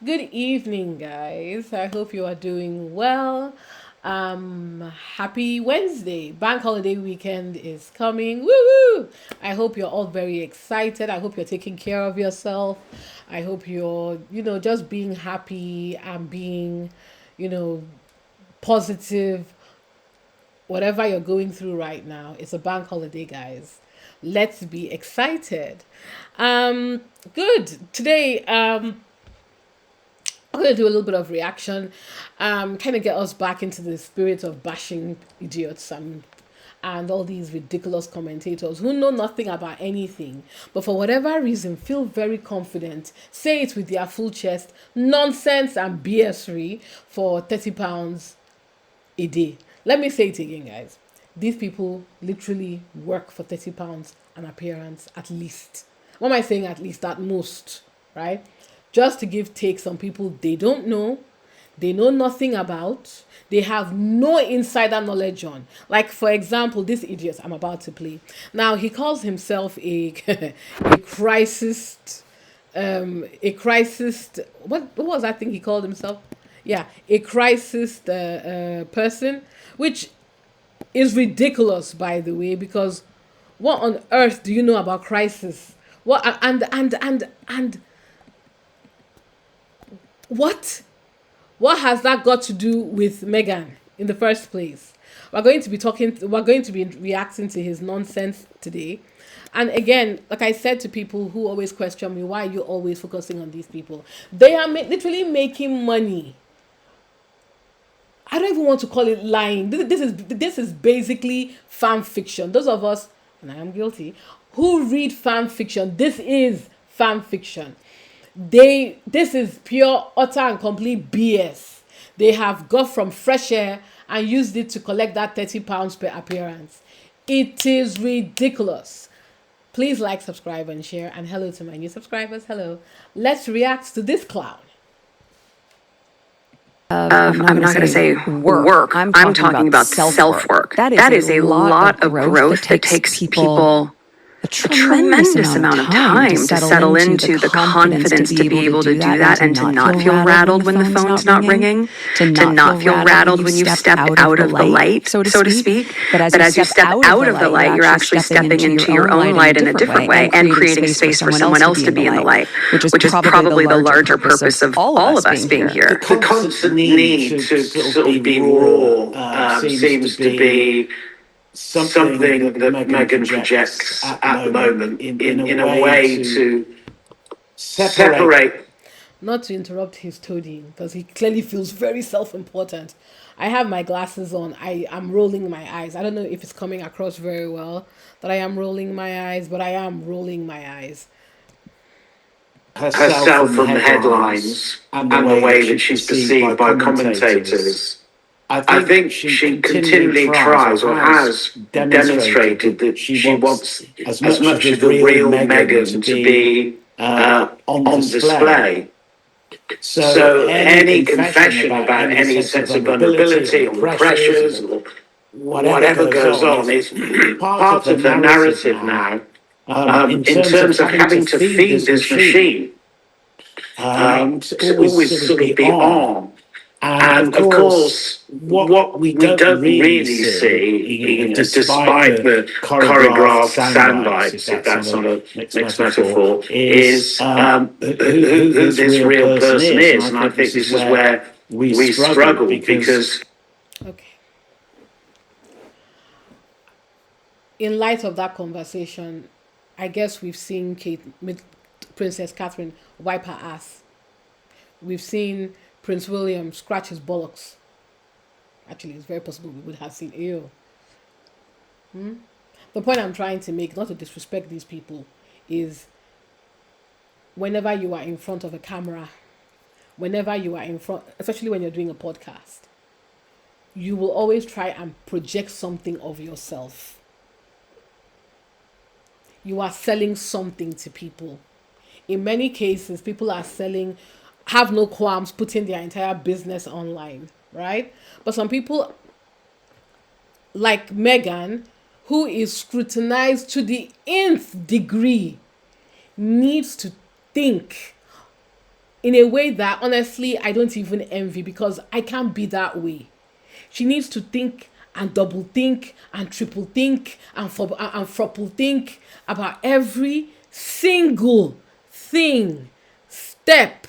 Good evening, guys. I hope you are doing well. Happy Wednesday. Bank holiday weekend is coming. Woo woo! I hope you're all very excited. I hope you're taking care of yourself. I hope you're, just being happy and being, you know, positive. Whatever you're going through right now, it's a bank holiday, guys. Let's be excited. Um, Good. Today, I'm going to do a little bit of reaction, kind of get us back into the spirit of bashing idiots and all these ridiculous commentators who know nothing about anything, but for whatever reason feel very confident, say it with their full chest, nonsense and BS for £30 a day. Let me say it again, guys. These people literally work for £30 an appearance at least. What am I saying at least? At most, right? Just to give take some people they don't know, they know nothing about, they have no insider knowledge on. Like, for example, this idiot I'm about to play. Now, he calls himself a, a crisis, what was that thing he called himself? Yeah, a crisis person, which is ridiculous, by the way, because what on earth do you know about crisis? What and what what has that got to do with Megan in the first place? We're going to be reacting to his nonsense today. And again, like I said to people who always question me, why are you always focusing on these people? They are literally making money. I don't even want to call it lying. This is basically fan fiction. Those of us, and I am guilty, who read fan fiction, this is fan fiction. This is pure, utter, and complete BS. They have got from fresh air and used it to collect that £30 per appearance. It is ridiculous. Please like, subscribe, and share. And hello to my new subscribers. Hello. Let's react to this clown. I'm not going to say work. I'm talking about self-work. That is a lot of growth that takes people a tremendous amount of time to settle into the confidence to be able to do that and to not feel rattled when the phone's not ringing, to not feel rattled when you step out of the light, so to speak. But as you step out of the light, you're actually stepping into your own light in a different way and creating space for someone else to be in the light, which is probably the larger purpose of all of us being here. The constant need to sort of be raw seems to be something that Meghan projects at the moment in a way to separate. Not to interrupt his toading, because he clearly feels very self-important. I have my glasses on. I am rolling my eyes. I don't know if it's coming across very well that I am rolling my eyes, but I am rolling my eyes. Herself from the headlines and the way that she's perceived by commentators, I think she continually tries or has demonstrated that she wants as much of the real Meghan to be on display. So any confession about any sense of vulnerability or pressures or whatever goes on is part of her narrative now. In terms of having to feed this machine, to always sort of be on. And of course, what we don't really see, despite the choreographed sound bites, if that's not a mixed metaphor, is who this real person is. And I think this is where we struggle because. Okay. In light of that conversation, I guess we've seen Princess Catherine wipe her ass. We've seen Prince William scratch his bollocks. Actually, it's very possible we would have seen ew. The point I'm trying to make, not to disrespect these people, is whenever you are in front of a camera, whenever you are in front, especially when you're doing a podcast, you will always try and project something of yourself. You are selling something to people. In many cases, people are selling, have no qualms putting their entire business online, right? But some people, like Meghan, who is scrutinized to the nth degree, needs to think in a way that honestly I don't even envy, because I can't be that way. She needs to think and double think and triple think and fruple think about every single thing, step,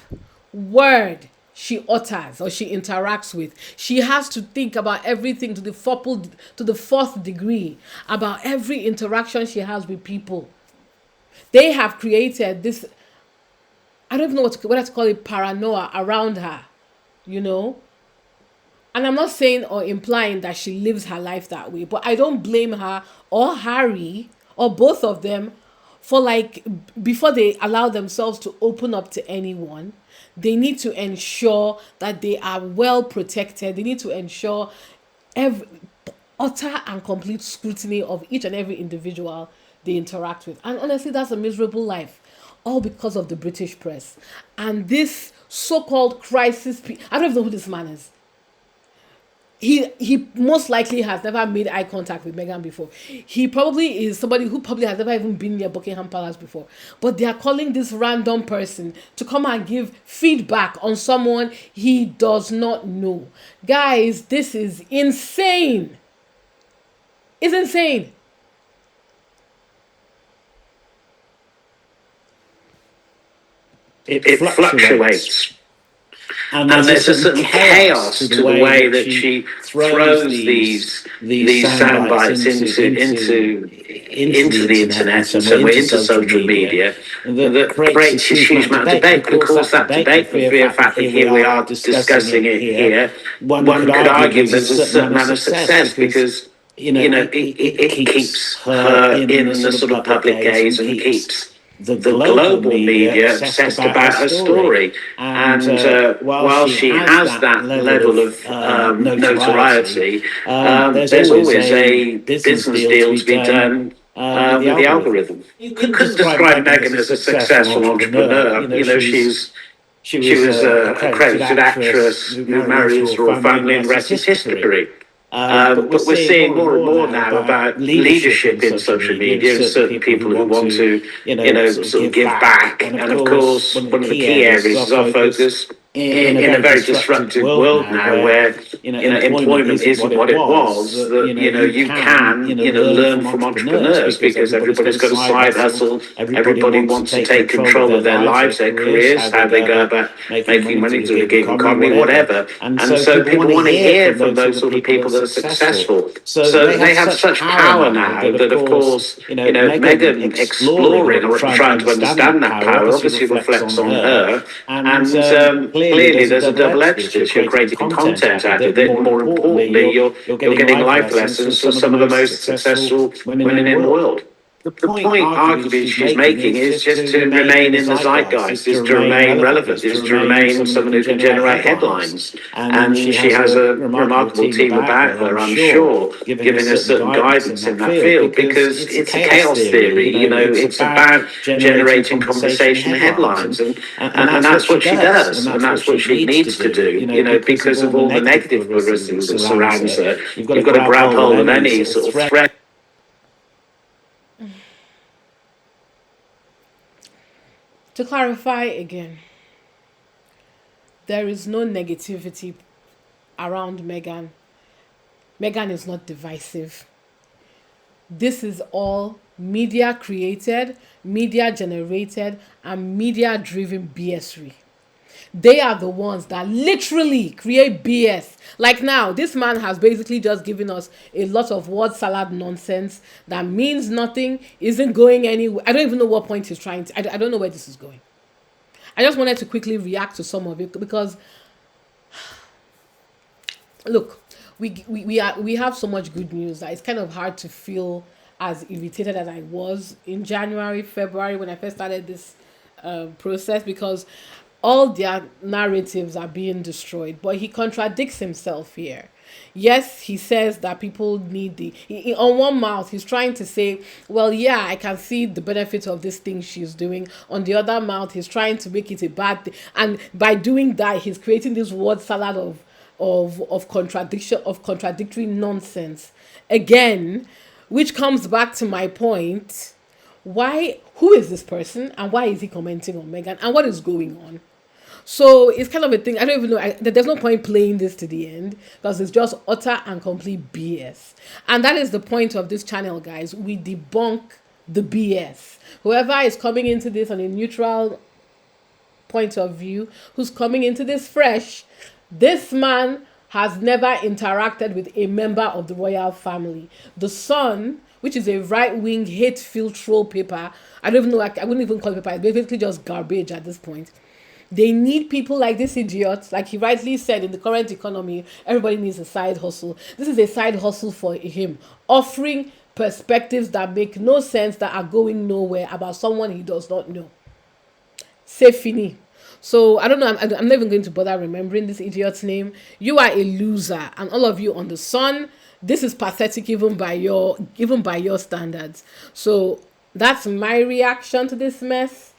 word she utters or she interacts with. She has to think about everything to the fourth degree, about every interaction she has with people. They have created this, I don't even know what to call it, paranoia around her, you know? And I'm not saying or implying that she lives her life that way, but I don't blame her or Harry or both of them for, like, before they allow themselves to open up to anyone, they need to ensure that they are well protected. They need to ensure every utter and complete scrutiny of each and every individual they interact with. And honestly, that's a miserable life, all because of the British press and this so-called crisis. I don't even know who this man is. He most likely has never made eye contact with Meghan before. He probably is somebody who probably has never even been near Buckingham Palace before. But they are calling this random person to come and give feedback on someone he does not know. Guys, this is insane. It's insane. It fluctuates. And there's a certain chaos to the way that she throws these sound bites into the internet and somewhere into social media that creates a huge amount of debate. But of course, that debate, for the mere fact that here we are discussing it here, one could argue there's a certain amount of success because it keeps her in the sort of public gaze and keeps the global media obsessed about her story. And while she has that level of notoriety, there's always a business deal to be done with the algorithm. You couldn't describe Meghan as a successful entrepreneur. She was a credited actress who married into a royal family, and the rest is history. But we're seeing more and more now about leadership in social media and certain people who want to, sort of give back. And of course, one of the key areas is our focus in a very disrupted world now where, employment isn't what it was, that, you can, learn from entrepreneurs because everybody's got a side hustle. Everybody wants to take control of their lives, their careers, how they go about making money through the gig economy, whatever. And so people want to hear from those sort of people that are successful. So they have such power now that, of course, Meghan exploring or trying to understand that power obviously reflects on her. And clearly there's a double-edged sword. You're creating content out of it, and more importantly, you're getting life lessons from some of the most successful women in the world. The point, arguably, she's making is just to remain in the zeitgeist, is to remain relevant, is to remain someone who can generate headlines. And she has a remarkable team about her, I'm sure, giving her certain guidance in that field, because it's a chaos theory. It's about generating conversation and headlines. And that's what she does, and that's what she needs to do, because of all the negative publicity that surrounds her. You've got to grab hold of any sort of threat. To clarify again, there is no negativity around Meghan. Meghan is not divisive. This is all media created, media generated, and media driven BSry. They are the ones that literally create BS. Like now, this man has basically just given us a lot of word salad nonsense that means nothing, isn't going anywhere. I don't even know what point he's trying to. I don't know where this is going. I just wanted to quickly react to some of it because, look, we have so much good news that it's kind of hard to feel as irritated as I was in January, February when I first started this process, because all their narratives are being destroyed. But he contradicts himself here. Yes, he says that people need on one mouth, he's trying to say, well, yeah, I can see the benefit of this thing she's doing. On the other mouth, he's trying to make it a bad thing. And by doing that, he's creating this word salad of contradiction, of contradictory nonsense. Again, which comes back to my point. Who is this person and why is he commenting on Meghan and what is going on? So it's kind of a thing. I don't even know. There's no point playing this to the end because it's just utter and complete BS. And that is the point of this channel, guys. We debunk the BS. Whoever is coming into this on a neutral point of view, who's coming into this fresh, this man has never interacted with a member of the royal family. The Sun, which is a right-wing hate-filled troll paper, I don't even know, I wouldn't even call it paper, it's basically just garbage at this point. They need people like this idiot. Like he rightly said, in the current economy, everybody needs a side hustle. This is a side hustle for him, offering perspectives that make no sense, that are going nowhere, about someone he does not know. C'est fini. So I don't know. I'm not even going to bother remembering this idiot's name. You are a loser, and all of you on the Sun. This is pathetic, even by your standards. So that's my reaction to this mess.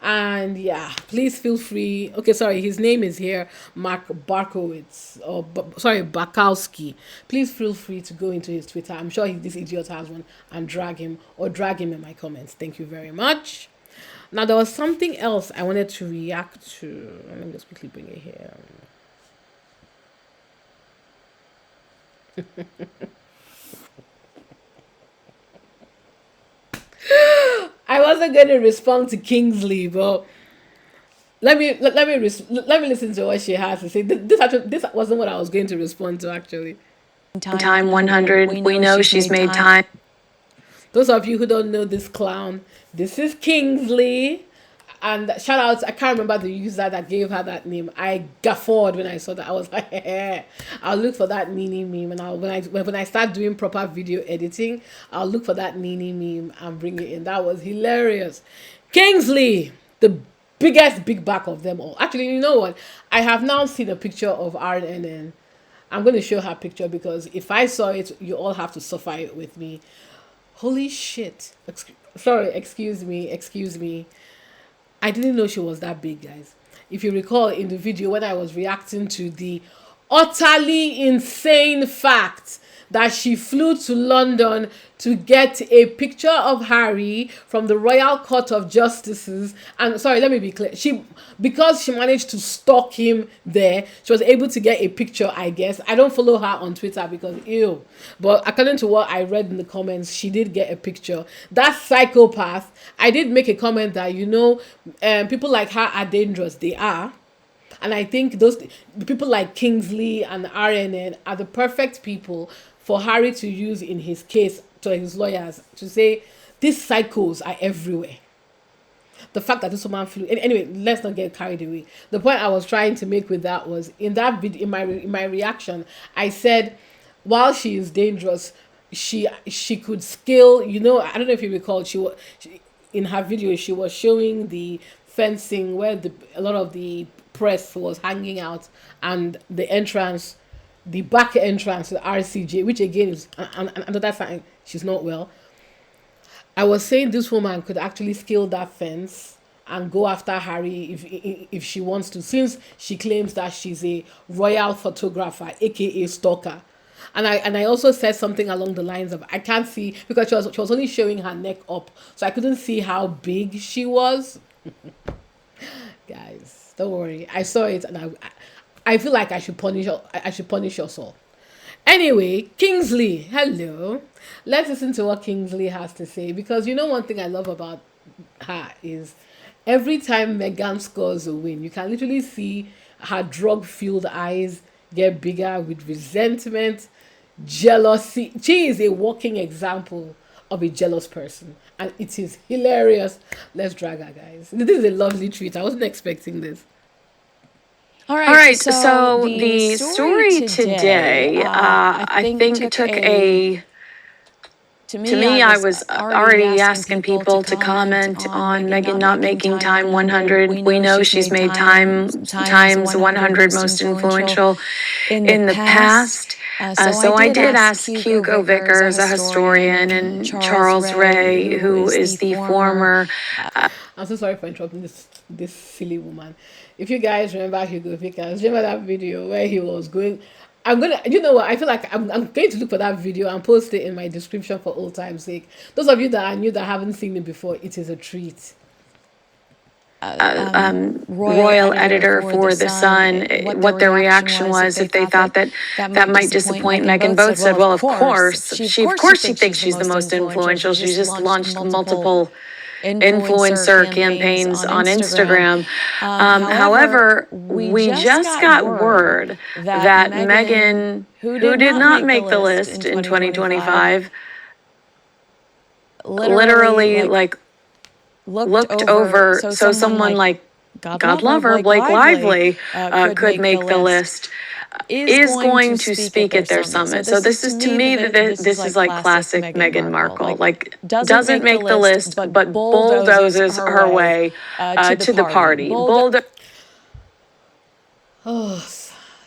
And yeah, please feel free. Okay, sorry, his name is here, Mark Barkowitz, or sorry, Barkowski. Please feel free to go into his Twitter. I'm sure this idiot has one, and drag him in my comments. Thank you very much. Now there was something else I wanted to react to. Let me just quickly bring it here. I wasn't going to respond to Kingsley, but let me listen to what she has to say. This wasn't what I was going to respond to actually. Time 100. We know she's made time. Those of you who don't know this clown, this is Kingsley. And shout out, I can't remember the user that gave her that name. I guffawed when I saw that. I was like, I'll look for that Nini meme. And when I start doing proper video editing, I'll look for that Nini meme and bring it in. That was hilarious. Kingsley, the biggest big back of them all. Actually, you know what? I have now seen a picture of RNN. I'm going to show her picture because if I saw it, you all have to suffer it with me. Holy shit. Excuse me. I didn't know she was that big, guys. If you recall in the video when I was reacting to the utterly insane fact that she flew to London to get a picture of Harry from the Royal Court of Justices. And sorry, let me be clear. Because she managed to stalk him there, she was able to get a picture, I guess. I don't follow her on Twitter because ew. But according to what I read in the comments, she did get a picture. That psychopath, I did make a comment that, people like her are dangerous. They are. And I think those people like Kingsley and RNN are the perfect people for Harry to use in his case to his lawyers to say these psychos are everywhere. The fact that this woman flew. Anyway, let's not get carried away. The point I was trying to make with that was in that video, in my reaction, I said, while she is dangerous, she could scale. I don't know if you recall, in her video she was showing the fencing where a lot of the press was hanging out, and the back entrance to the RCJ, which again is another sign she's not well. I was saying this woman could actually scale that fence and go after Harry if she wants to, since she claims that she's a royal photographer, aka stalker. And I also said something along the lines of, I can't see, because she was only showing her neck up, so I couldn't see how big she was. Guys, don't worry. I saw it, and I feel like I should punish us all. Anyway, Kingsley, hello. Let's listen to what Kingsley has to say, because one thing I love about her is every time Meghan scores a win, you can literally see her drug-filled eyes get bigger with resentment, jealousy. She is a walking example of a jealous person, and it is hilarious. Let's drag her, guys. This is a lovely treat. I wasn't expecting this. All right, so the story today, I think took to me, I was already asking people to comment on Meghan not making time 100. We know she's made times 100 most influential in the past. So I did ask Hugo Vickers, a historian, and Charles Ray, who is the former. I'm so sorry for interrupting this silly woman. If you guys remember Hugo Vickers, remember that video where he was going. I'm gonna, what? I feel like I'm going to look for that video and post it in my description for old time's sake. Those of you that are new that haven't seen it before, it is a treat. royal editor for The Sun, what their reaction was, if they thought that that might disappoint Meghan. Both said, well, of course, she thinks she's the most influential. She just launched multiple influencer campaigns on Instagram. However, we just got word that Meghan, who did not make the list in 2025, literally like looked over. So someone like God love her, Blake Lively, could make the list, is going to speak at their summit. So this is, to me, this is like classic Meghan Markle. Like, doesn't make the list, but bulldozes her way to the party. Oh,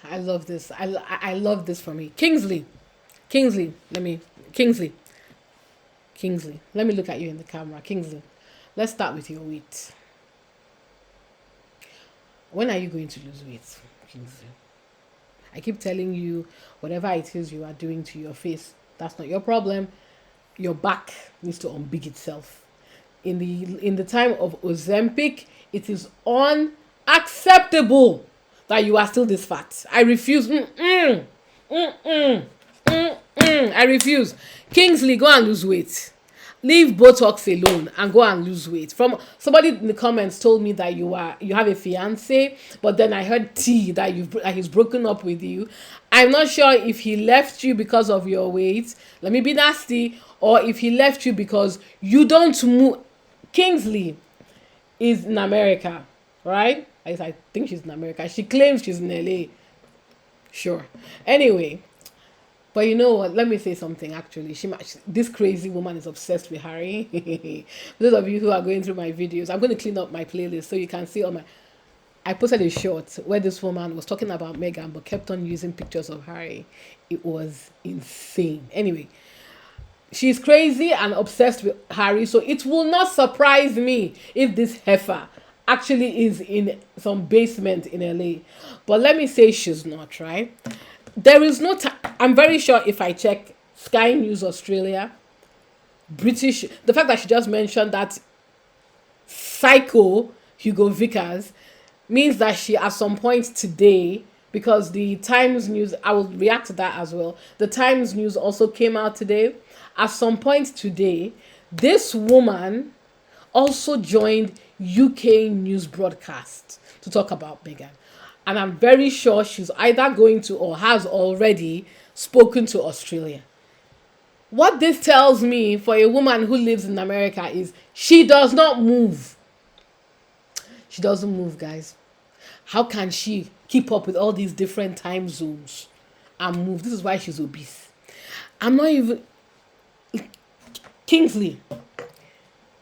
I love this. I love this for me. Kingsley, Kingsley, let me look at you in the camera. Kingsley, let's start with your weight. When are you going to lose weight, Kingsley? I keep telling you, whatever it is you are doing to your face, that's not your problem. Your back needs to unbig itself. In the time of Ozempic, it is unacceptable that you are still this fat. I refuse. I refuse. Kingsley, go and lose weight. Leave Botox alone and go and lose weight. From somebody in the comments told me that you have a fiance, but then I heard that he's broken up with you. I'm not sure if he left you because of your weight. Let me be nasty, or if he left you because you don't move. Kingsley is in America, right? I think she's in America. She claims she's in LA. Sure. Anyway, but you know what? Let me say something. Actually, this crazy woman is obsessed with Harry. Those of you who are going through my videos, I'm going to clean up my playlist so you can see all my. I posted a short where this woman was talking about Meghan but kept on using pictures of Harry. It was insane. Anyway, she's crazy and obsessed with Harry, so it will not surprise me if this heifer actually is in some basement in LA. But let me say she's not, right? There is no time. I'm very sure if I check Sky News Australia, British, the fact that she just mentioned that psycho Hugo Vickers means that she at some point today, because the Times News, I will react to that as well. The Times News also came out today. At some point today, this woman also joined UK news broadcast to talk about Meghan. And I'm very sure she's either going to or has already spoken to Australia. What this tells me for a woman who lives in America is she does not move. She doesn't move, guys. How can she keep up with all these different time zones and move? This is why she's obese. I'm not even... Kingsley,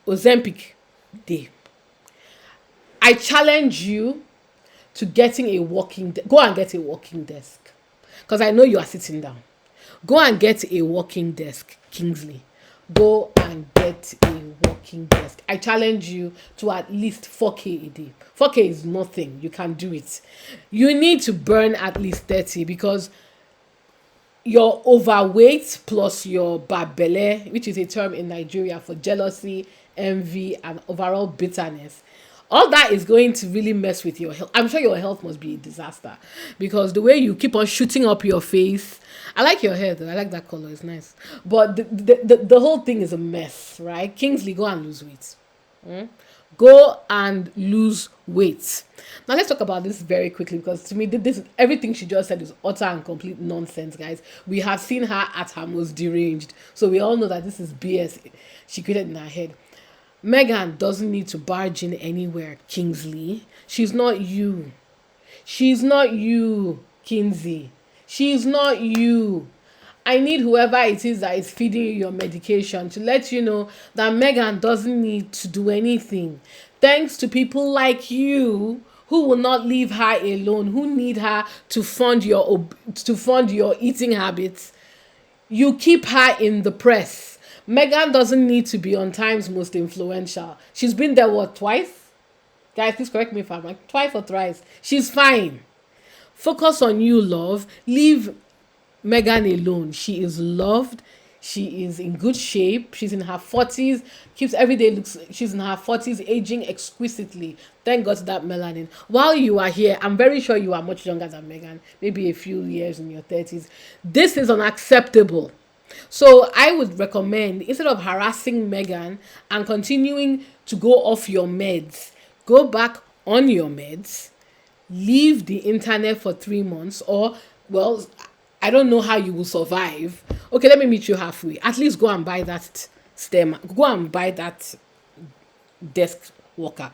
Ozempic Day. I challenge you to getting a go and get a walking desk, because I know you are sitting down. Go and get a walking desk, Kingsley. Go and get a walking desk. I challenge you to at least 4K a day. 4K is nothing. You can do it. You need to burn at least 30, because your overweight plus your babele, which is a term in Nigeria for jealousy, envy, and overall bitterness, all that is going to really mess with your health. I'm sure your health must be a disaster, because the way you keep on shooting up your face. I like your hair though. I like that color. It's nice. But the whole thing is a mess, right? Kingsley, go and lose weight. Go and lose weight. Now let's talk about this very quickly, because to me, this everything she just said is utter and complete nonsense, guys. We have seen her at her most deranged, so we all know that this is BS she created in her head. Meghan doesn't need to barge in anywhere, Kingsley. She's not you. She's not you, Kingsley. She's not you. I need whoever it is that is feeding you your medication to let you know that Meghan doesn't need to do anything. Thanks to people like you who will not leave her alone, who need her to fund your eating habits. You keep her in the press. Meghan doesn't need to be on Time's most influential. She's been there, what, twice? Guys, please correct me if I'm like twice or thrice. She's fine. Focus on you, love. Leave Meghan alone. She is loved. She is in good shape. She's in her 40s. Keeps every day looks. She's in her 40s, aging exquisitely. Thank God to that melanin. While you are here, I'm very sure you are much younger than Megan. Maybe a few years in your 30s. This is unacceptable. So I would recommend, instead of harassing Megan and continuing to go off your meds, go back on your meds, leave the internet for 3 months, or, well, I don't know how you will survive. Okay, let me meet you halfway. At least go and buy that stem. Go and buy that desk walker.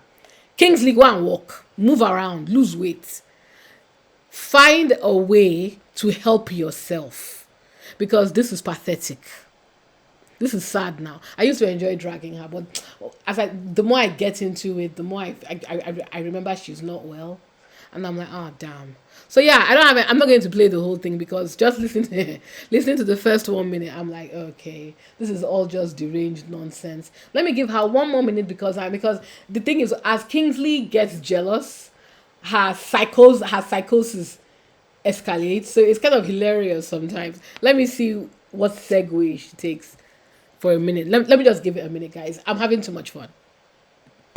Kingsley, go and walk. Move around. Lose weight. Find a way to help yourself. Because this is pathetic. This is sad now. I used to enjoy dragging her, but the more I get into it, the more I remember she's not well, and I'm like, oh damn. So yeah, I'm not going to play the whole thing, because just listening to the first 1 minute, I'm like, okay, this is all just deranged nonsense. Let me give her 1 more minute, because the thing is, as Kingsley gets jealous, her psychosis escalates. So it's kind of hilarious sometimes. Let me see what segue she takes for a minute. Let me just give it a minute, guys. I'm having too much fun.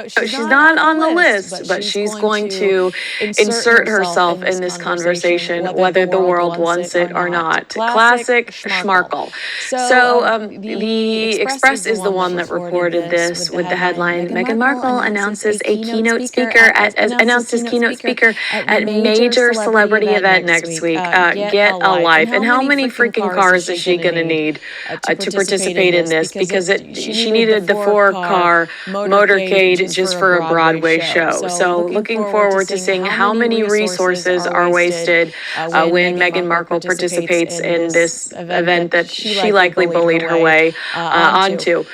She's not on the list, but she's going to insert herself in this conversation, whether the world wants it or not. Classic Schmarkle. So the Express is the one that reported this with the headline: Meghan Markle announces a keynote speaker announced his keynote speaker at major celebrity event next week. Get a life! And how many freaking cars is she going to need to participate in this? Because she needed the 4-car motorcade just for a Broadway show. So looking forward to seeing how many resources are wasted when Meghan Markle participates in this event that she likely bullied her way onto.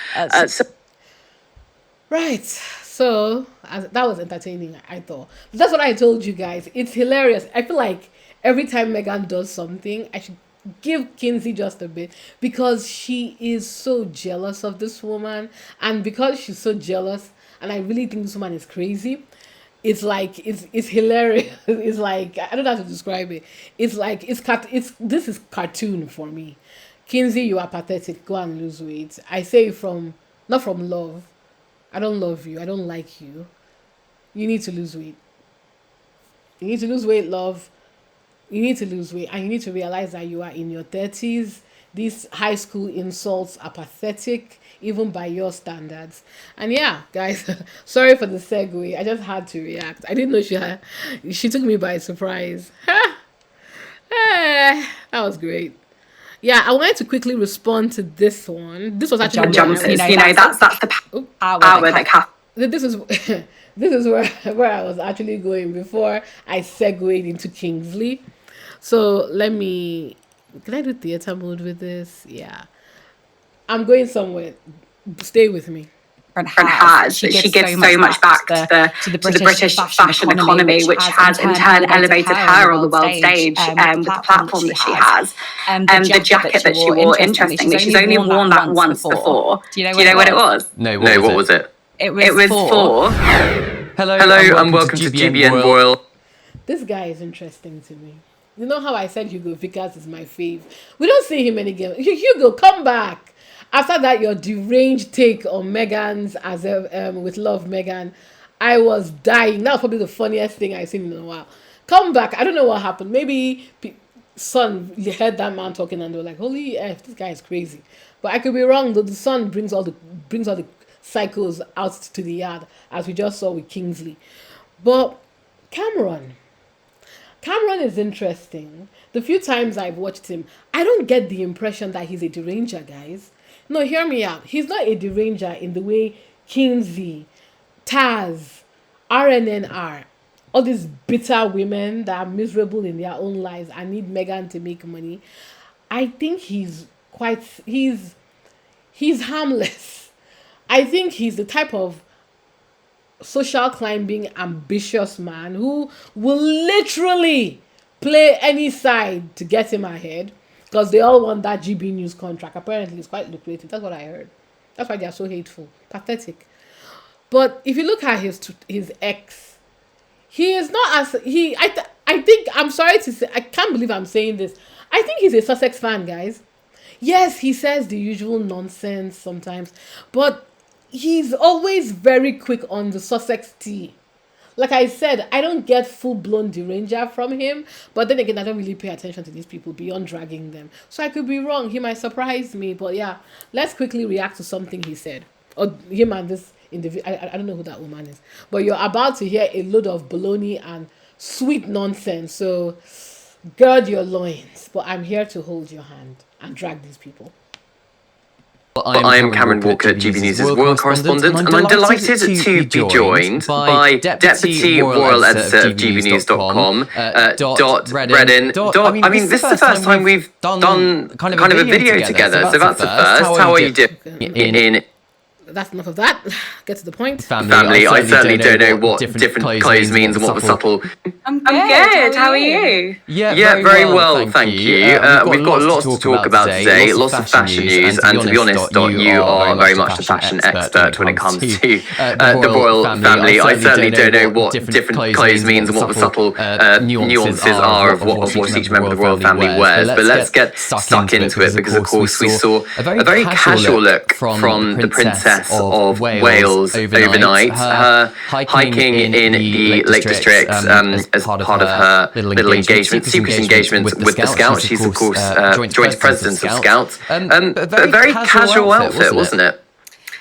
Right. So that was entertaining, I thought. That's what I told you guys. It's hilarious. I feel like every time Megan does something, I should give Kinsey just a bit, because she is so jealous of this woman, and because she's so jealous, and I really think this woman is crazy. It's like it's hilarious. It's like, I don't know how to describe it. It's like this is cartoon for me. Kinsey, you are pathetic. Go and lose weight. I say it not from love. I don't love you. I don't like you. You need to lose weight. You need to lose weight, love. You need to lose weight, and you need to realize that you are in your 30s. These high school insults are pathetic, even by your standards. And yeah, guys, sorry for the segue. I just had to react. I didn't know she took me by surprise. That was great. Yeah, I wanted to quickly respond to this one. This was actually jumpers. That's the power that this is this is where I was actually going before I segued into Kingsley. So can I do theater mode with this? Yeah. I'm going somewhere. Stay with me. Has. She gives so much back to the British fashion economy, which has in turn elevated her on the world stage with the platform that she has. The jacket that she wore, interestingly, she's only worn that once before. Do you know what it was? No, what was it? It was for... Hello, and welcome to GBN Royal. This guy is interesting to me. You know how I said Hugo Vickers is my fave? We don't see him again. Hugo, come back. After that, your deranged take on Meghan's with Love Meghan, I was dying. That was probably the funniest thing I've seen in a while. Come back. I don't know what happened. Maybe Son heard that man talking and they were like, "Holy F, this guy is crazy." But I could be wrong. Though the Son brings all the psychos out to the yard, as we just saw with Kingsley. But Cameron is interesting. The few times I've watched him, I don't get the impression that he's a deranger, guys. No, hear me out. He's not a deranger in the way Kinsey, Taz, RNN are. All these bitter women that are miserable in their own lives and need Meghan to make money. I think he's harmless. I think he's the type of social climbing ambitious man who will literally play any side to get him ahead, because they all want that GB News contract. Apparently it's quite lucrative. That's what I heard. That's why they are so hateful. Pathetic. But if you look at his ex, he is not as I think, I'm sorry to say, I can't believe I'm saying this, I think he's a Sussex fan, guys. Yes, he says the usual nonsense sometimes, but he's always very quick on the Sussex tea. Like I said, I don't get full blown deranger from him, but then again, I don't really pay attention to these people beyond dragging them. So I could be wrong. He might surprise me, but yeah, let's quickly react to something he said. Or him and this individual. I don't know who that woman is, but you're about to hear a load of baloney and sweet nonsense. So gird your loins. But I'm here to hold your hand and drag these people. I am Cameron Walker, GB News' Royal Correspondent, and I'm delighted to be joined by Deputy Royal Editor of GBnews.com, Dot Reddin. Dot, I mean, this is the first time we've done kind of a video together, so that's the first. How are you doing? That's enough of that. Get to the point. Family, I certainly don't know what different clothes means and what the subtle... I'm good. How are you? Yeah, very well, thank you. We've got lots to talk about today, lots of fashion news, and to be honest, Dot, you are very much the fashion expert when it comes to the royal family. I certainly don't know what different clothes means and what the subtle nuances are of what each member of the royal family wears. But let's get stuck into it, because of course we saw a very casual look from the Princess of Wales overnight, her hiking in the Lake District as part of her little engagement, secret engagement with the Scouts. She's of course joint president of Scouts. But a very casual outfit, wasn't it?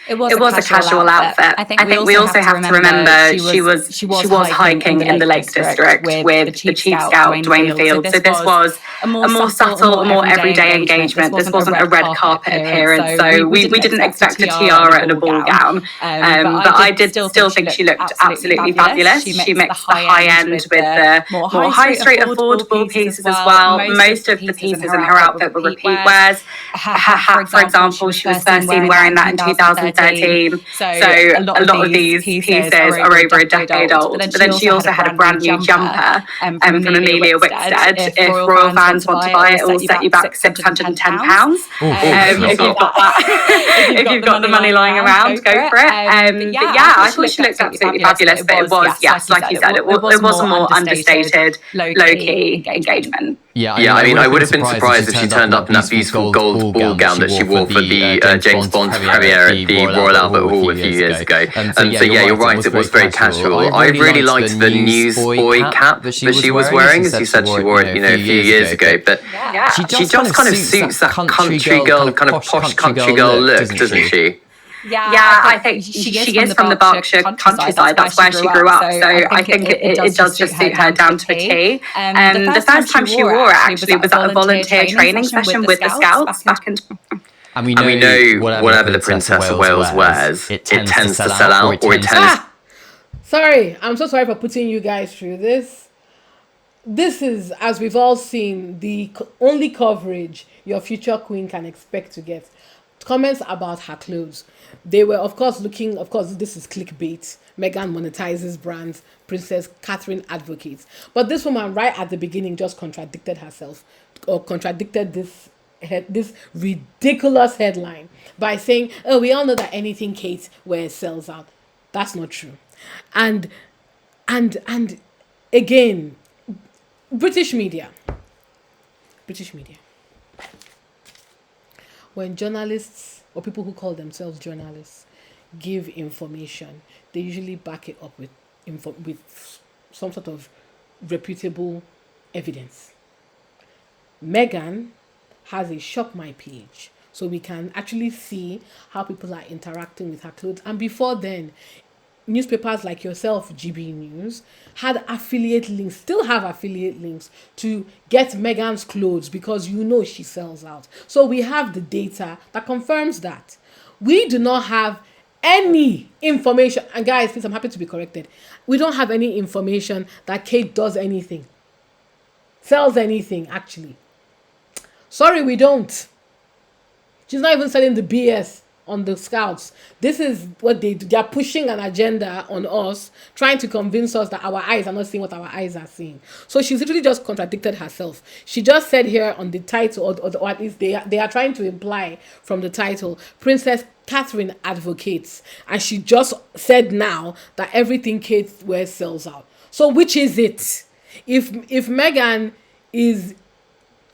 It was a casual outfit. I think we also have to remember she was hiking in the Lake District with the Chief Scout, Dwayne Field. So this was a more subtle, more everyday engagement. This wasn't a red carpet appearance. So we didn't expect a tiara and a ball gown. But I did still think she looked absolutely fabulous. She mixed the high end with the more high street affordable pieces as well. Most of the pieces in her outfit were repeat wears. Her hat, for example, she was first seen wearing that in 2013. So a lot of these pieces are over a decade old. But then she also had a brand new jumper from Amelia Wickstead. If royal fans want to buy it, it will set you back £610. If you've got the money lying around, go for it. But yeah, I thought she looked absolutely fabulous. But it was, yes, like you said, it was a more understated, low-key engagement. Yeah, I mean, I would have been surprised if she turned up in that beautiful gold ball gown that she wore for the James Bond premiere at the Royal Albert Hall a few years ago. So yeah, you're right, it was very casual. I really liked the newsboy cap that she was wearing, as you said she wore it, a few years ago. But she just kind of suits that country girl, kind of posh country girl look, doesn't she? Yeah, I think she is from the Berkshire countryside. That's where she grew up. So I think it does just suit her down to a T. The first time she wore it actually was at a volunteer training session with the Scouts back in... And we know whatever the Princess of Wales wears, it tends to sell out, or it tends... Sorry, I'm so sorry for putting you guys through this. This is, as we've all seen, the only coverage your future queen can expect to get. Comments about her clothes. They were, of course, this is clickbait. Meghan monetizes brands. Princess Catherine advocates. But this woman, right at the beginning, just contradicted herself, or contradicted this ridiculous headline by saying, "Oh, we all know that anything Kate wears sells out." That's not true. And again, British media. When journalists or people who call themselves journalists give information, they usually back it up with some sort of reputable evidence. Meghan has a shop my page, so we can actually see how people are interacting with her clothes. And before then, newspapers like yourself, GB News, had affiliate links, still have affiliate links to get Meghan's clothes, because she sells out. So we have the data that confirms that. We do not have any information, and guys, please, I'm happy to be corrected. We don't have any information that Kate does anything, sells anything, actually. Sorry, we don't. She's not even selling the BS on the Scouts. This is what they do. They are pushing an agenda on us, trying to convince us that our eyes are not seeing what our eyes are seeing. So she's literally just contradicted herself. She just said here on the title, or at least they are trying to imply from the title, Princess Catherine advocates. And she just said now that everything Kate wears sells out. So which is it? If Meghan is,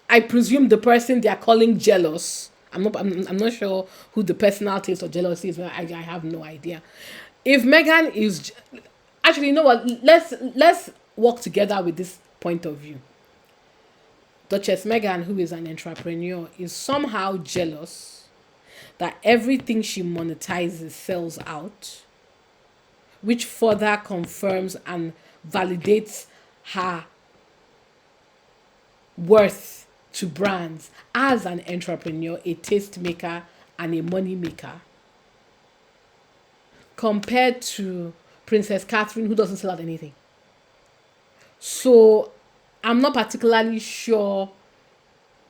I presume, the person they are calling jealous, I'm not sure who the personal taste or jealousy is. I have no idea. If Megan is actually, you know what? Let's work together with this point of view. Duchess Megan, who is an entrepreneur, is somehow jealous that everything she monetizes sells out, which further confirms and validates her worth to brands as an entrepreneur, a taste maker, and a money maker, compared to Princess Catherine, who doesn't sell out anything. So I'm not particularly sure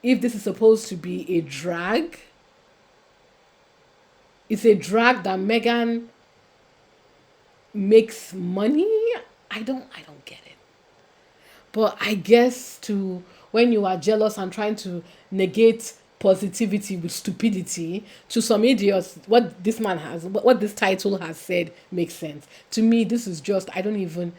if this is supposed to be a drag. It's a drag that Megan makes money. I don't get it. But I guess to when you are jealous and trying to negate positivity with stupidity, to some idiots, what this man has, what this title has said makes sense. To me, this is just, I don't even.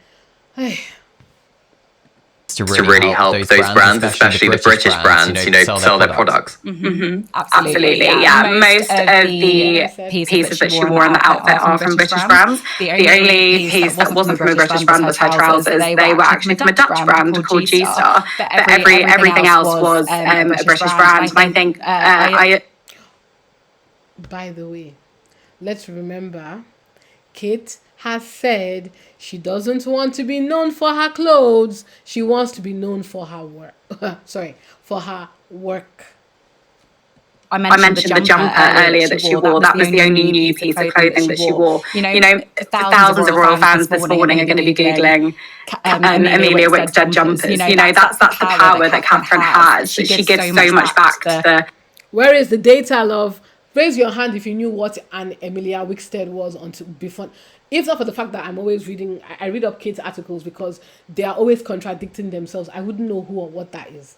To really help those brands, especially the British brands, sell their products. Absolutely, yeah. Most of the pieces that she wore in the outfit are from British brands. The only piece that wasn't from a British brand was her trousers. They were actually from a Dutch brand called G-Star, but everything else was a British brand. And I think By the way, let's remember, Kate has said she doesn't want to be known for her clothes. She wants to be known for her work. For her work. I mentioned the jumper earlier that she wore. That was the only new piece of clothing that she wore. Thousands of royal fans this morning are going to be Googling Amelia Wickstead jumpers. That's the power that Catherine has. She gives so much back to the... Where is the data, love? Raise your hand if you knew what an Emilia Wickstead was until before. If not for the fact that I'm always reading, I read up Kate's articles because they are always contradicting themselves. I wouldn't know who or what that is.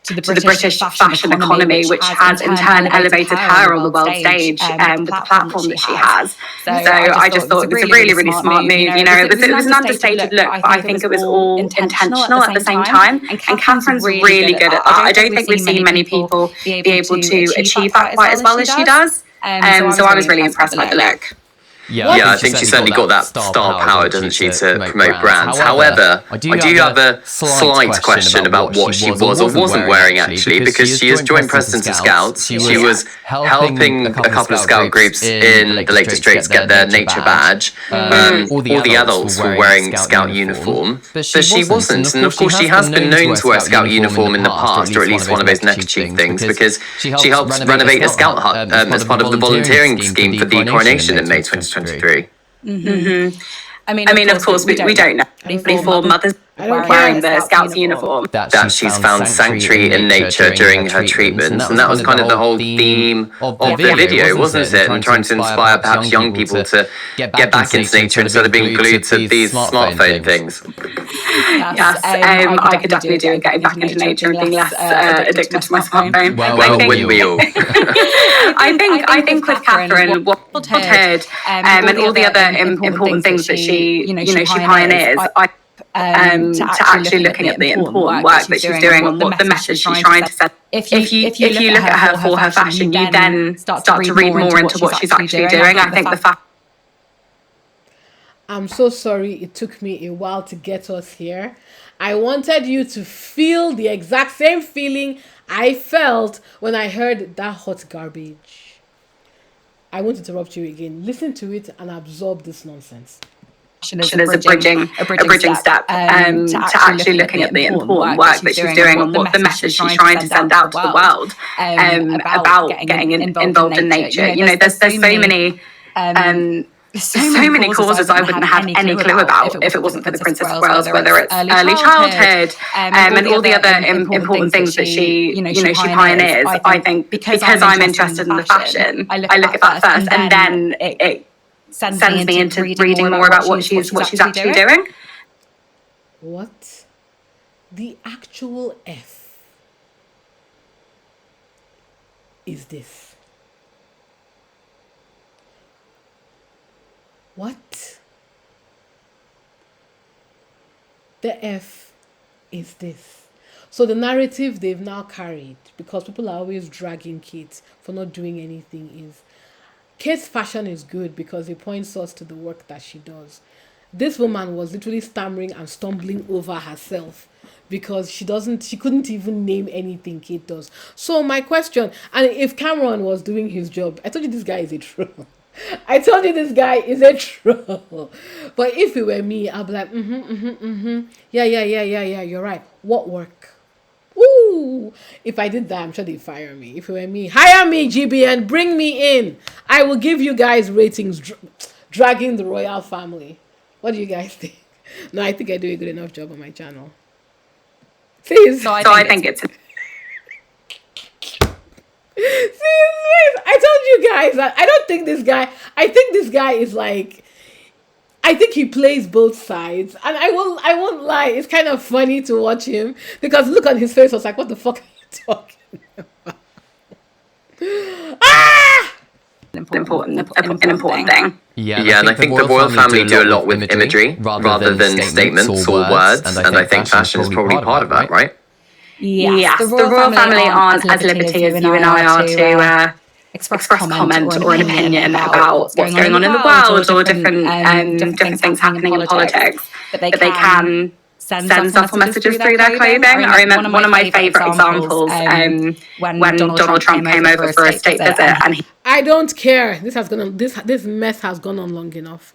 To the British fashion economy, which has in turn elevated her on the world stage with the platform that she has. So I just thought it was a really, really smart move. It was an understated look, but I think it was all intentional at the same time. And Catherine's really good at that. I don't think we've seen many people be able to achieve that quite as well as she does. So I was really impressed by the look. Yeah, I think she certainly got that star power, doesn't she, to promote brands. However, I do have a slight question about what she was or wasn't wearing, actually, because she has joined Presidents of Scouts. She was helping a couple of scout groups in the Lake District get their nature badge. All the adults were wearing scout uniform, but she wasn't. And of course, she has been known to wear a scout uniform in the past, or at least one of those neckerchief things, because she helped renovate a scout hut as part of the volunteering scheme for the coronation in May 2023. I mean, of course, we don't know. Before mothers wearing the Scouts uniform. That she's found sanctuary in nature during her treatments, and that was kind of the whole theme of the video, wasn't it? And trying to inspire perhaps young people to get back into nature instead of being glued to these smartphone things. Yes, I could definitely do with getting back into nature and being less addicted to my smartphone. Well, wouldn't we all? I think with Catherine, what heard and all the other important things that she pioneers, to actually looking at the important work that she's doing and what the message she's trying to send. If you look at her for her fashion, you then start to read more into what she's actually doing. I think the fact. I'm so sorry it took me a while to get us here. I wanted you to feel the exact same feeling I felt when I heard that hot garbage. I won't interrupt you again. Listen to it and absorb this nonsense. Is a bridging step to actually looking at the important work that she's doing and what the message she's trying to send out to the world about getting involved in nature. There's so many causes I wouldn't have any clue about if it wasn't for the Princess of Wales, whether it's early childhood and all the other important things that she pioneers. I think because I'm interested in the fashion, I look at that first, and then it sends me into reading more about what she's actually doing. What the actual F is this? What the F is this? So the narrative they've now carried, because people are always dragging Kate for not doing anything, is Kate's fashion is good because it points us to the work that she does. This woman was literally stammering and stumbling over herself because she couldn't even name anything Kate does. So my question, and if Cameron was doing his job, I told you this guy is a troll. I told you this guy is a troll. But if it were me, I'll be like, yeah, you're right. What work? Ooh, if I did that, I'm sure they'd fire me. If it were me, hire me, GBN, bring me in. I will give you guys ratings dragging the royal family. What do you guys think? No, I think I do a good enough job on my channel. Please. So I think it's I told you guys that I don't think this guy. I think this guy is like. I think he plays both sides, and I won't lie. It's kind of funny to watch him because look on his face. I was like, "What the fuck are you talking about?" an important thing. Yeah, and I think the royal family do a lot with imagery rather than statements or words, and I think fashion is probably part of that, right? Yes, the royal family aren't as liberty as you and I are to express comment or an opinion about what's going on in the world or different things happening in politics, but they can send subtle messages through their clothing. I remember one of my favourite examples when Donald Trump came over for a state visit, and I don't care. This mess has gone on long enough.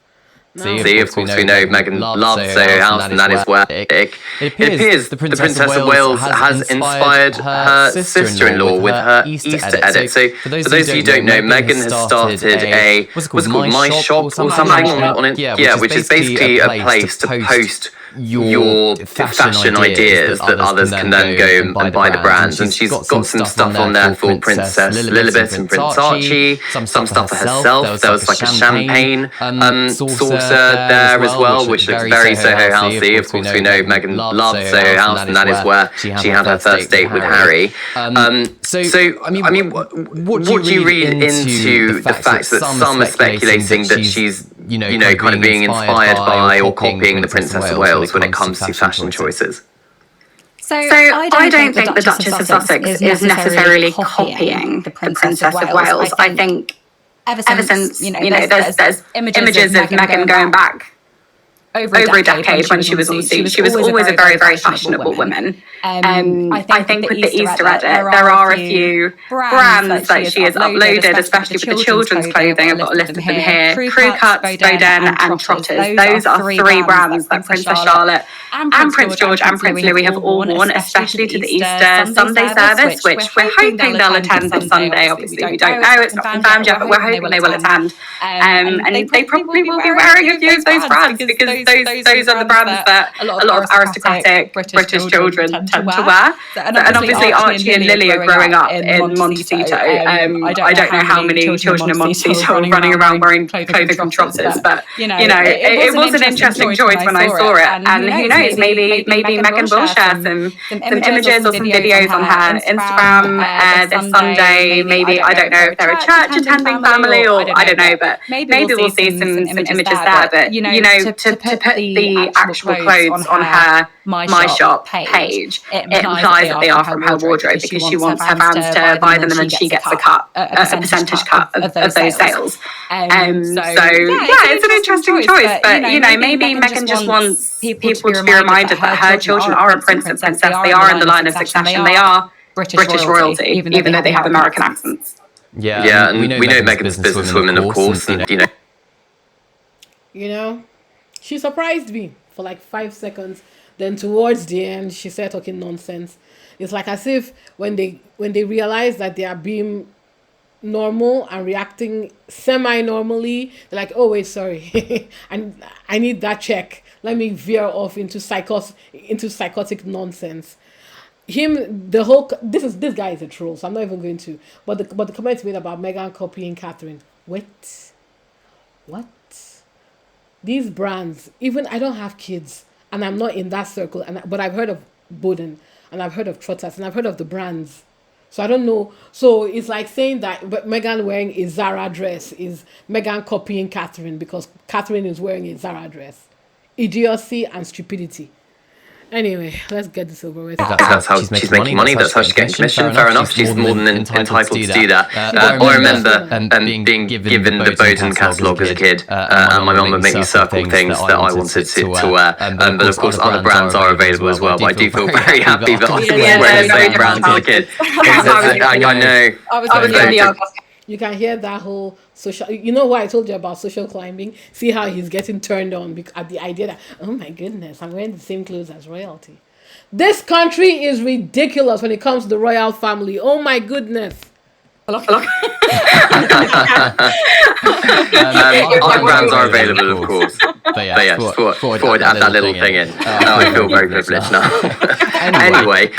No. See, of course we know Meghan loves Soho House, and that is where it appears the Princess of Wales has inspired her sister-in-law with her Easter edit. So for those of you who don't know, Meghan has started a what's it called, My Shop or something on it, which is basically a place to post your fashion ideas that others can then go and buy the brands. And she's got some stuff on there for Princess Lilibet and Prince Archie, some stuff for herself. There was like a champagne saucer there as well, which looks very Soho Housey. Of course, we know Meghan loves Soho House, and that is where she had her first date with Harry. So, I mean, what do you read into the fact that some are speculating that she's kind of being inspired by or copying the Princess of Wales when it comes to fashion choices? So I don't think the Duchess of Sussex is necessarily copying the Princess of Wales. I think ever since there's images of Meghan going back over a decade when she was always a very, very fashionable woman. I think with the Easter edit, there are a few brands that she has uploaded, especially with the children's clothing. I've got a list of them here. Crew Cuts, Boden and Trotters. Those are three brands that Princess Charlotte and Prince George and Prince Louis have all worn, especially to the Easter Sunday service, which we're hoping they'll attend this Sunday. Obviously, we don't know, it's not confirmed yet, but we're hoping they will attend. And they probably will be wearing a few of those brands because those are the brands that a lot of aristocratic British children tend to wear. And obviously Archie and Lily are growing up in Montecito. I don't know how many children in Montecito are running around wearing clothing from Trotters, but it was an interesting choice when I saw it. And who knows, maybe Meghan will share some images or some videos on her Instagram this Sunday. Maybe, I don't know if they're a church attending family or I don't know, but maybe we'll see some images there. But to put the actual clothes on her My Shop page, it implies that they are from her wardrobe because she wants her fans to buy them and then she gets a percentage cut of those sales. It's an interesting choice, but maybe Meghan just wants people to be reminded that her children are a prince and princess. They are in the line of succession. They are British royalty, even though they have American accents. Yeah, and we know Meghan's a businesswoman, of course, and she surprised me for like 5 seconds. Then towards the end, she started talking nonsense. It's like as if when they realize that they are being normal and reacting semi-normally, they're like, oh wait, sorry, and I need that check. Let me veer off into psychotic nonsense. This guy is a troll, so I'm not even going to. But the comments made about Meghan copying Catherine. What? These brands, even I don't have kids and I'm not in that circle, but I've heard of Boden and I've heard of Trotters and I've heard of the brands. So I don't know. So it's like saying that Meghan wearing a Zara dress is Meghan copying Catherine because Catherine is wearing a Zara dress. Idiocy and stupidity. Anyway, let's get this over with. That's how she's making money. That's how she's getting commission. Fair enough. She's more than entitled to do that. I remember being given the Bowden catalogue as a kid, and my mum would make me circle things that I wanted to wear. But of course, other brands are available as well. But I do feel very happy that I was wearing those brands as a kid. I know. I was doing the You can hear that whole social. You know what I told you about social climbing? See how he's getting turned on at the idea that, oh my goodness, I'm wearing the same clothes as royalty. This country is ridiculous when it comes to the royal family. Oh my goodness. Other brands are available, of course. But yeah, forward add that little thing in. I feel very privileged now. Anyway,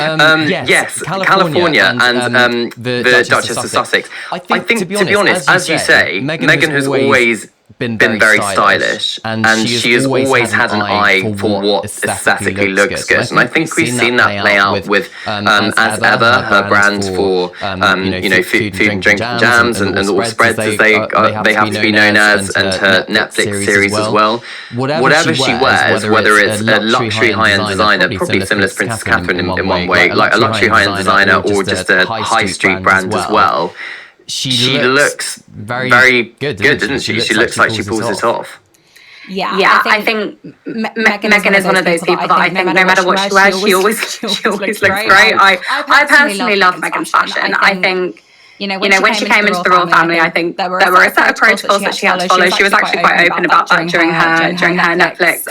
yes, California and the Duchess of Sussex. I think, to be honest, as you say, Meghan has always been very stylish, and she has always had an eye for what aesthetically looks good. And I think we've seen that play out with, as ever, her brand for food and drink and jams and all spreads as they have to be known as, and her Netflix series as well. Whatever she wears, whether it's a luxury high-end designer, probably similar to Princess Catherine in one way, like a luxury high-end designer, or just a high street brand as well. She looks very good, doesn't she? She looks like she pulls it off. Yeah, I think Meghan is one of those people that I think no matter what she wears, she always looks great. I personally love Meghan's fashion. I think, when she came into the royal family, I think there were a set of protocols that she had to follow. She was actually quite open about that during her Netflix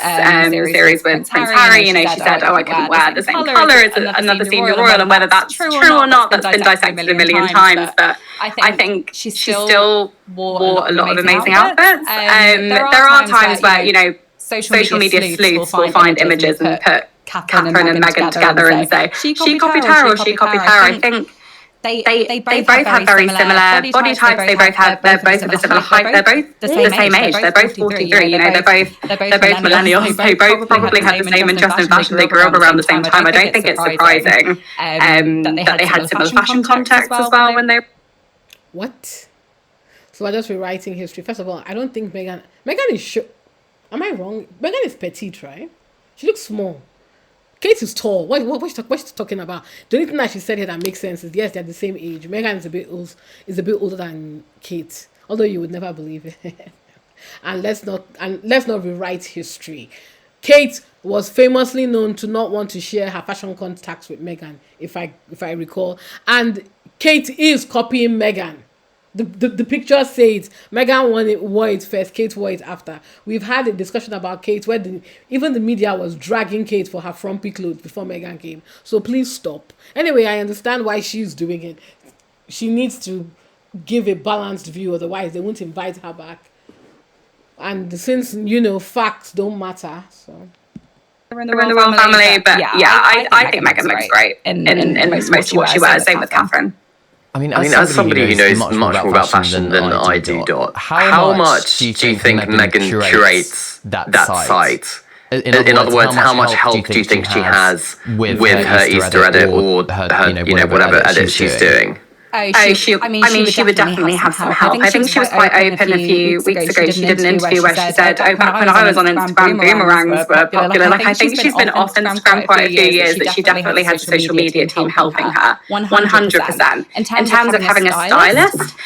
series with Prince Harry. She said, "Oh, I couldn't wear the same colour as another senior royal," and whether that's true or not, that's been dissected a million times. But I think she still wore a lot of amazing outfits. There are times where social media sleuths will find images and put Catherine and Meghan together and say, she copied her or she copied her. I think they both have very similar body types. They're both of a similar height. They're both the same age. They're both 43. They're both millennials. They both probably had the same interest in fashion. They grew up around the same time. I don't think it's surprising that they had similar fashion contexts as well when they. What? So we're just rewriting history. First of all, I don't think Meghan is am I wrong? Meghan is petite, right? She looks small. Kate is tall. What's she talking about? The only thing that she said here that makes sense is, yes, they're the same age. Meghan is a bit older than Kate, although you would never believe it. and let's not rewrite history. Kate was famously known to not want to share her fashion contacts with Meghan, if I recall, and Kate is copying Meghan. The picture says Meghan wore it first, Kate wore it after. We've had a discussion about Kate where even the media was dragging Kate for her frumpy clothes before Meghan came. So please stop. Anyway, I understand why she's doing it. She needs to give a balanced view, otherwise they won't invite her back. And since, facts don't matter, so... We're in the royal family, but I think Meghan looks great in most of what she wears. Same with Catherine. I mean, as somebody who knows much more about fashion than I do, Dot, how much do you think Meghan curates that site? In other words, how much help do you think she has with her Easter edit or her, whatever edit she's doing? She would definitely have some help. I think she was quite open a few weeks ago. She did an interview where she said, back when I was on Instagram, boomerangs were popular. I think she's been off Instagram quite a few years, that she definitely has a social media team helping her, 100%. In terms of having a stylist,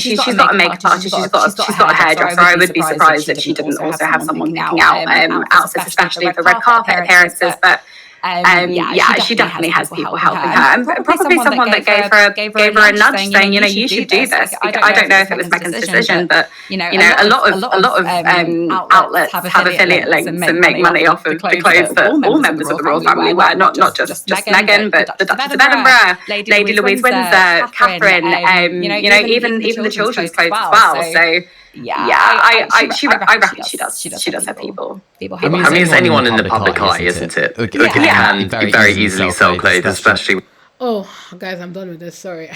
she's got a makeup artist, she's got a hairdresser. I would be surprised if she didn't also have someone picking out outfits, especially for red carpet appearances, but she definitely has people helping her, and probably someone that gave her a nudge, saying, you should do this. I don't know if it was Meghan's decision, but a lot of outlets have affiliate links and make money off of the clothes that all members of the royal family wear, not just Meghan, but the Duchess of Edinburgh, Lady Louise Windsor, Catherine, even the children's clothes as well. So. I reckon she does. She does have people. I mean, it's anyone in the public eye, isn't it? Who can very easily sell clothes, especially. Oh, guys, I'm done with this. Sorry.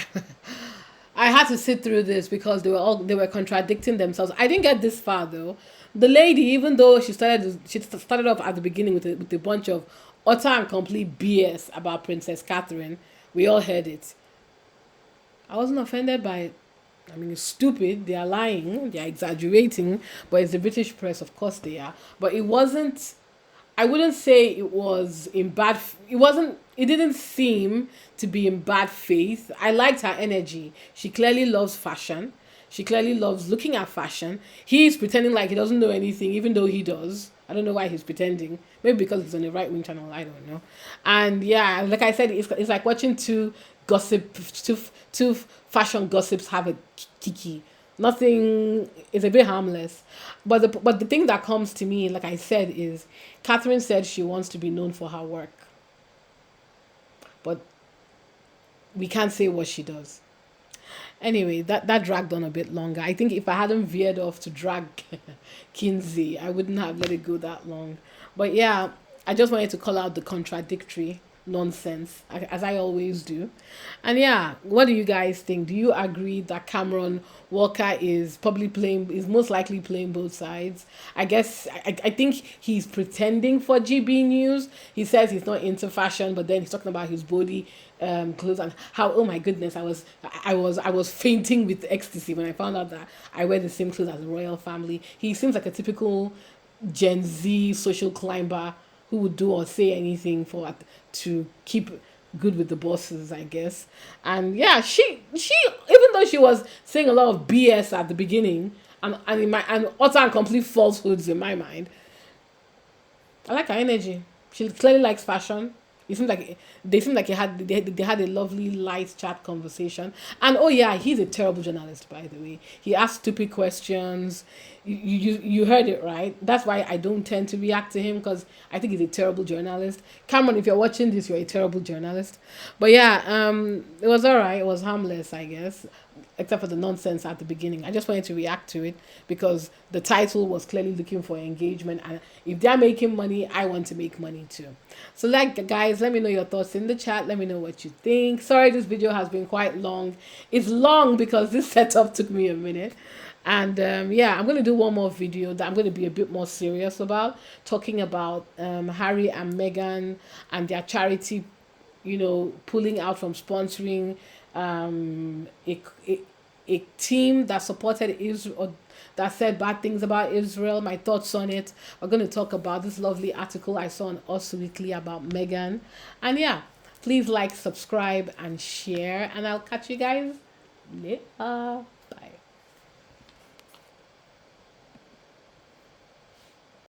I had to sit through this because they were contradicting themselves. I didn't get this far though. The lady, even though she started off at the beginning with a bunch of utter and complete BS about Princess Catherine, we all heard it. I wasn't offended by it. I mean, it's stupid. They are lying. They are exaggerating. But it's the British press, of course they are. But it wasn't. I wouldn't say it was in bad. It wasn't. It didn't seem to be in bad faith. I liked her energy. She clearly loves fashion. She clearly loves looking at fashion. He's pretending like he doesn't know anything, even though he does. I don't know why he's pretending. Maybe because it's on a right wing channel. I don't know. And yeah, like I said, it's like watching two fashion gossips have a kiki. Nothing is a bit harmless, but the thing that comes to me, like I said, is Catherine said she wants to be known for her work, but we can't say what she does. Anyway, that dragged on a bit longer. I think if I hadn't veered off to drag Kinsey, I wouldn't have let it go that long. But yeah, I just wanted to call out the contradictory nonsense, as I always do. And yeah, what do you guys think? Do you agree that Cameron Walker is most likely playing both sides? I guess I think he's pretending for GB News. He says he's not into fashion, but then he's talking about his body clothes and how, oh my goodness, I was fainting with ecstasy when I found out that I wear the same clothes as the royal family. He seems like a typical Gen Z social climber who would do or say anything to keep good with the bosses, I guess. And yeah, she even though she was saying a lot of BS at the beginning and utter and complete falsehoods in my mind, I like her energy. She clearly likes fashion. It seemed like they had a lovely light chat conversation. And oh yeah, he's a terrible journalist, by the way. He asks stupid questions. You heard it right. That's why I don't tend to react to him, because I think he's a terrible journalist. Cameron, if you're watching this, you're a terrible journalist. But yeah, it was alright. It was harmless, I guess, except for the nonsense at the beginning. I just wanted to react to it because the title was clearly looking for engagement, and if they're making money, I want to make money too. So like, guys, let me know your thoughts in the chat. Let me know what you think. Sorry, this video has been quite long. It's long because this setup took me a minute. And yeah, I'm going to do one more video that I'm going to be a bit more serious about, talking about Harry and Meghan and their charity, pulling out from sponsoring um, a, a, a team that supported Israel, or that said bad things about Israel. My thoughts on it. We're going to talk about this lovely article I saw on Us Weekly about Meghan. And yeah, please like, subscribe, and share. And I'll catch you guys later.